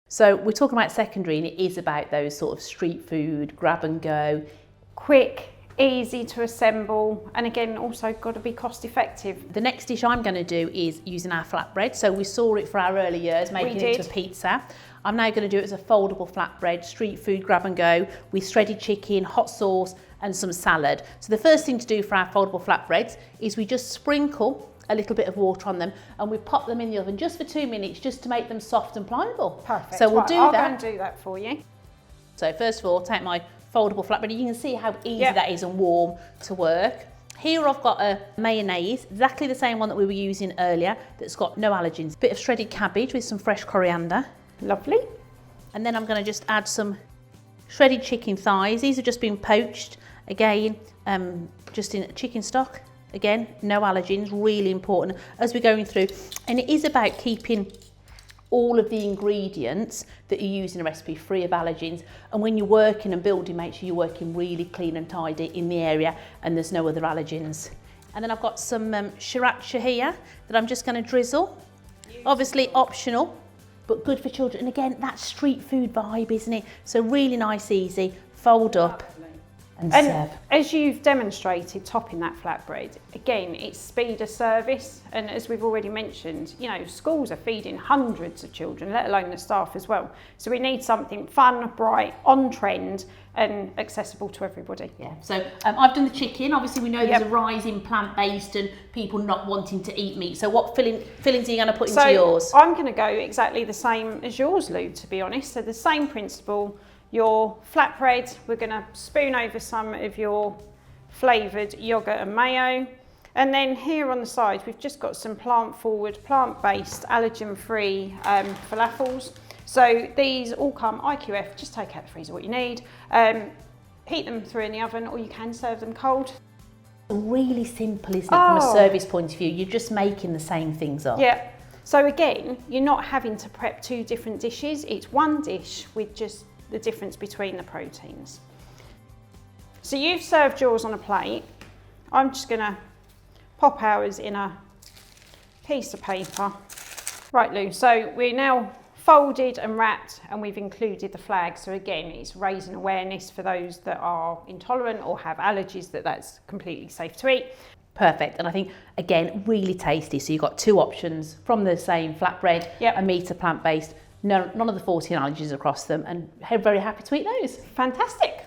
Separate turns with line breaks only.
So we're talking about secondary, and it is about those sort of street food, grab and go.
Quick, easy to assemble, and again, also got to be cost effective.
The next dish I'm going to do is using our flatbread. So we saw it for our early years, making it into a pizza. I'm now going to do it as a foldable flatbread, street food, grab and go, with shredded chicken, hot sauce, and some salad. So the first thing to do for our foldable flatbreads is we just sprinkle a little bit of water on them, and we pop them in the oven just for 2 minutes, just to make them soft and pliable.
Perfect.
So we'll do
I'll
that.
go and do that for you.
So first of all, take my foldable flatbread. You can see how easy that is and warm to work. Here I've got a mayonnaise, exactly the same one that we were using earlier, that's got no allergens. Bit of shredded cabbage with some fresh coriander.
Lovely.
And then I'm going to just add some shredded chicken thighs. These have just been poached, again, just in chicken stock. Again, no allergens, really important as we're going through. And it is about keeping all of the ingredients that you use in a recipe free of allergens. And when you're working and building, make sure you're working really clean and tidy in the area and there's no other allergens. And then I've got some sriracha here that I'm just going to drizzle. Obviously optional, but good for children. And again, that street food vibe, isn't it? So really nice, easy, fold up and serve.
As you've demonstrated topping that flatbread, again, it's speed of service. And as we've already mentioned, you know, schools are feeding hundreds of children, let alone the staff as well. So we need something fun, bright, on trend, and accessible to everybody.
Yeah. So I've done the chicken. Obviously, we know there's a rise in plant-based and people not wanting to eat meat. So what fillings are you going to put into yours?
I'm going to go exactly the same as yours, Lou, to be honest. So the same principle. Your flatbread, we're going to spoon over some of your flavoured yoghurt and mayo. And then here on the side, we've just got some plant-forward, plant-based, allergen-free falafels. So these all come IQF, just take out the freezer what you need. Heat them through in the oven, or you can serve them cold.
Really simple, isn't it, from a service point of view? You're just making the same things up.
Yeah. So again, you're not having to prep 2 different dishes. It's one dish with just the difference between the proteins. So you've served yours on a plate. I'm just going to pop ours in a piece of paper. Right, Lou, so we're now folded and wrapped, and we've included the flag. So again, it's raising awareness for those that are intolerant or have allergies that that's completely safe to eat.
Perfect. And I think, again, really tasty. So you've got 2 options from the same flatbread, a meat or plant-based. None of the 14 allergies across them, and very happy to eat those.
Fantastic.